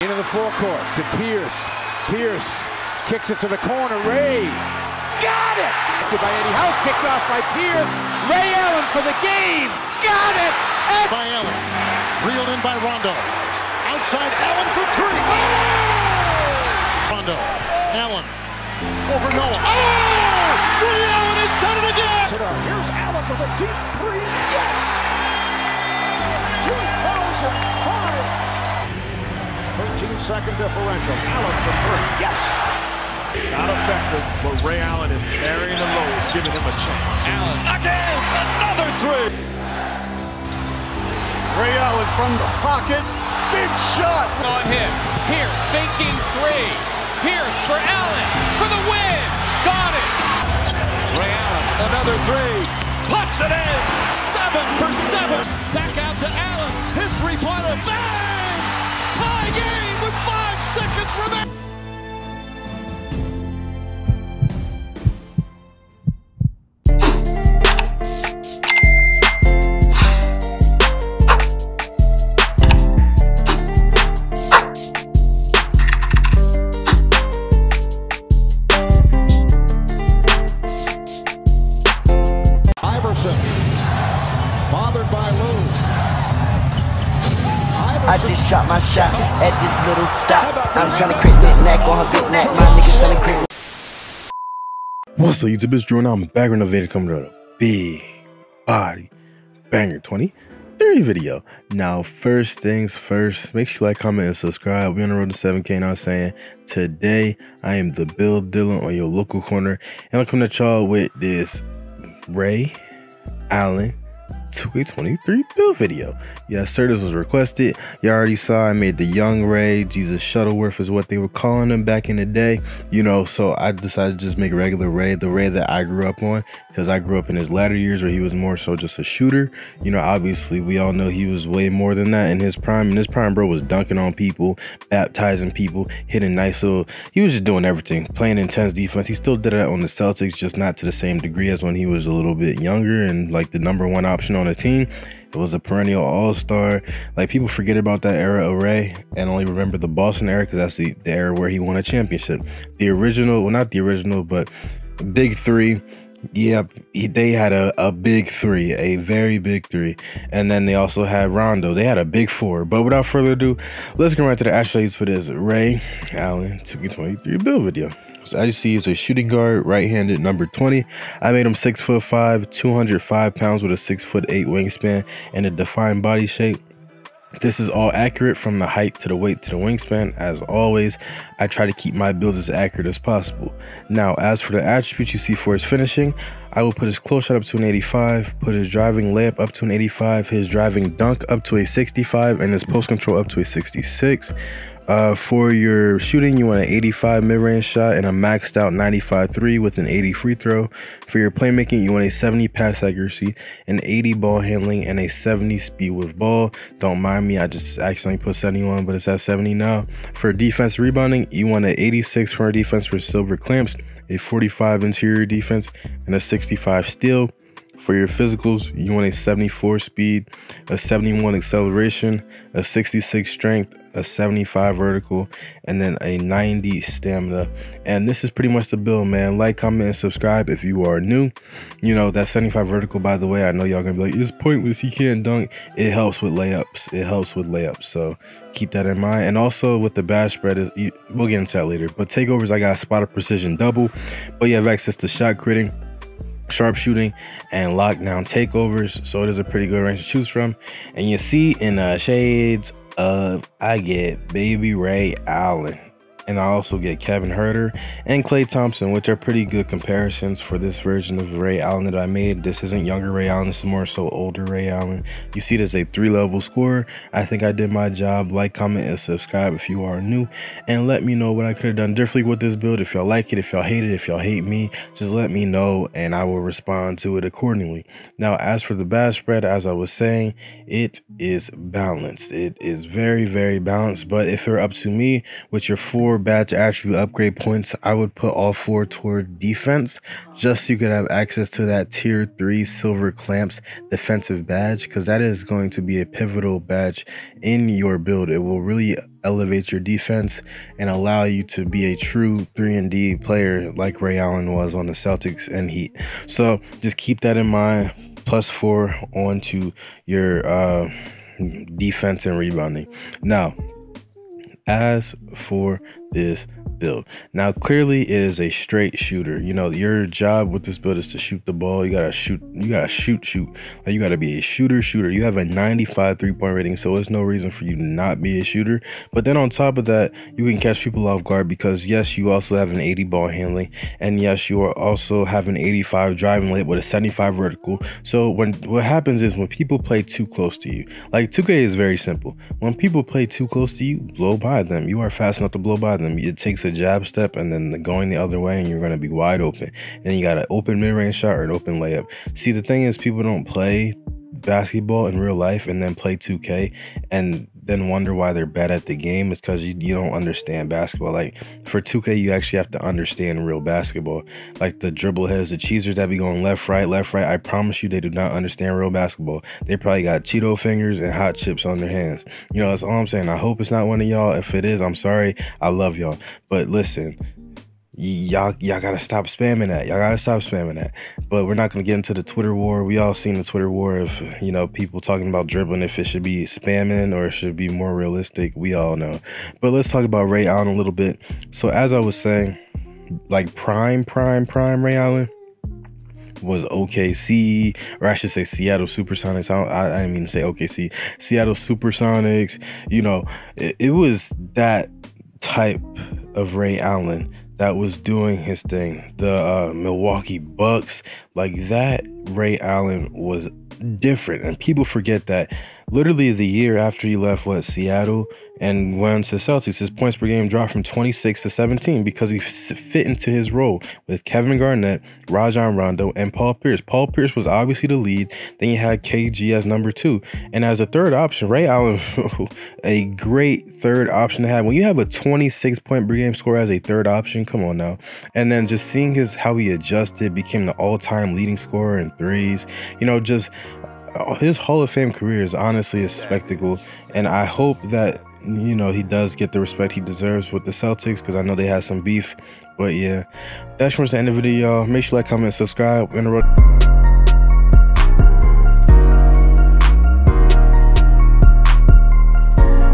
Into the forecourt to Pierce. Pierce kicks it to the corner. Ray got it! By Eddie House, picked off by Pierce. Ray Allen for the game. Got it! And by Allen. Reeled in by Rondo. Outside Allen for three. Oh! Rondo. Allen. Over Noah. Oh! Ray Allen has done it again! Here's Allen with a deep three. Yes! 2005. 13-second differential. Allen for three. Yes! Not effective, but Ray Allen is carrying the load, giving him a chance. Allen again, another three. Ray Allen from the pocket, big shot. On him, Pierce thinking three. Pierce for Allen for the win. Got it. Ray Allen, another three. Puts it in. 7 for 7. Back out to Allen. His three-pointer. Bang! Tie game with 5 seconds remaining. Bothered by Lou. I just shot my shot at this little dot. I'm trying to crit that neck on her big neck. My niggas trying to crit. What's up, YouTube? It's Drew, and I'm back with another video coming out of a big body banger 23 video. Now, first things first, make sure you like, comment, and subscribe. We're on the road to 7K. You know what I'm saying? Today, I am the Bill Dillon on your local corner, and I'm coming at y'all with this Ray Allen 2K23 build video. Yes, sir, this was requested. You already saw I made the young Ray. Jesus Shuttleworth is what they were calling him back in the day, you know. So I decided to just make a regular Ray, the Ray that I grew up on, because I grew up in his latter years where he was more so just a shooter. You know, obviously we all know he was way more than that in his prime. In his prime, bro was dunking on people, baptizing people, hitting nice little, he was just doing everything, playing intense defense. He still did it on the Celtics, just not to the same degree as when he was a little bit younger and like the #1 option on the team. It was a perennial all-star. Like, people forget about that era of Ray and only remember the Boston era because that's the era where he won a championship. The original, well, not the original, but big three. Yep, they had a big three, a very big three. And then they also had Rondo. They had a big four. But without further ado, let's get right to the attributes for this Ray Allen 2K23 build video. So as you see, he's a shooting guard, right-handed, number 20. I made him 6'5", 205 pounds with a 6'8" wingspan and a defined body shape. This is all accurate from the height to the weight to the wingspan. As always, I try to keep my builds as accurate as possible. Now, as for the attributes you see for his finishing, I will put his close shot up to an 85, put his driving layup up to an 85, his driving dunk up to a 65, and his post control up to a 66. For your shooting, you want an 85 mid-range shot and a maxed out 95 3 with an 80 free throw. For your playmaking, you want a 70 pass accuracy, an 80 ball handling, and a 70 speed with ball. Don't mind me, I just accidentally put 71, but it's at 70 now. For defense rebounding, you want an 86 for defense for silver clamps, a 45 interior defense, and a 65 steal. For your physicals, you want a 74 speed, a 71 acceleration, a 66 strength, a 75 vertical, and then a 90 stamina. And this is pretty much the build, man. Like, comment, and subscribe if you are new. You know, that 75 vertical, by the way, I know y'all gonna be like, it's pointless, he can't dunk. It helps with layups. It helps with layups, so keep that in mind. And also with the bad spread, we'll get into that later. But takeovers, I got spot of precision double, but you have access to shot critting, sharpshooting, and lockdown takeovers, so it is a pretty good range to choose from. And you see in shades of, I get baby Ray Allen, and I also get Kevin Huerter and Klay Thompson, which are pretty good comparisons for this version of Ray Allen that I made. This isn't younger Ray Allen, this is more so older Ray Allen. You see there's a 3-level score. I think I did my job. Like, comment, and subscribe if you are new, and let me know what I could have done differently with this build. If y'all like it, if y'all hate it, if y'all hate me, just let me know and I will respond to it accordingly. Now, as for the bad spread, as I was saying, it is balanced. It is very, very balanced. But if you're up to me with your 4 4 badge attribute upgrade points, I would put all 4 toward defense, just so you could have access to that tier 3 silver clamps defensive badge, because that is going to be a pivotal badge in your build. It will really elevate your defense and allow you to be a true 3-and-D player like Ray Allen was on the Celtics and Heat. So just keep that in mind. +4 onto your defense and rebounding. Now, as for this build, now clearly it is a straight shooter. You know, your job with this build is to shoot the ball. You gotta shoot. Like, you gotta be a shooter. You have a 95 3-point rating, so there's no reason for you to not be a shooter. But then on top of that, you can catch people off guard, because yes, you also have an 80 ball handling, and yes, you are also have an 85 driving late with a 75 vertical. So what happens is when people play too close to you, like 2K is very simple. When people play too close to you, blow by them. You are fast enough to blow by them. It takes a jab step and then going the other way, and you're going to be wide open. And you got an open mid-range shot or an open layup. See, the thing is, people don't play basketball in real life and then play 2K and then wonder why they're bad at the game. Is because you don't understand basketball. Like for 2K, you actually have to understand real basketball. Like the dribble heads, the cheesers that be going left, right. I promise you, they do not understand real basketball. They probably got Cheeto fingers and hot chips on their hands. You know, that's all I'm saying. I hope it's not one of y'all. If it is, I'm sorry. I love y'all. But listen, y'all gotta stop spamming that. But we're not gonna get into the Twitter war. We all seen the Twitter war of, you know, people talking about dribbling, if it should be spamming or it should be more realistic. We all know. But let's talk about Ray Allen a little bit. So as I was saying, like prime Ray Allen was OKC, or I should say Seattle Supersonics. I didn't mean to say OKC. Seattle Supersonics. You know, it was that type of Ray Allen that was doing his thing. The Milwaukee Bucks, like that Ray Allen was different, and people forget that literally the year after he left Seattle and went to the Celtics, his points per game dropped from 26 to 17 because he fit into his role with Kevin Garnett, Rajon Rondo, and Paul Pierce. Paul Pierce was obviously the lead. Then you had KG as number 2, and as a third option, Ray Allen, a great third option to have. When you have a 26-point per game score as a third option, come on now. And then just seeing how he adjusted, became the all-time leading scorer in threes. You know, just his Hall of Fame career is honestly a spectacle, and I hope that, you know, he does get the respect he deserves with the Celtics, because I know they had some beef. But yeah, that's what's the end of the video, y'all. Make sure you like, comment, subscribe.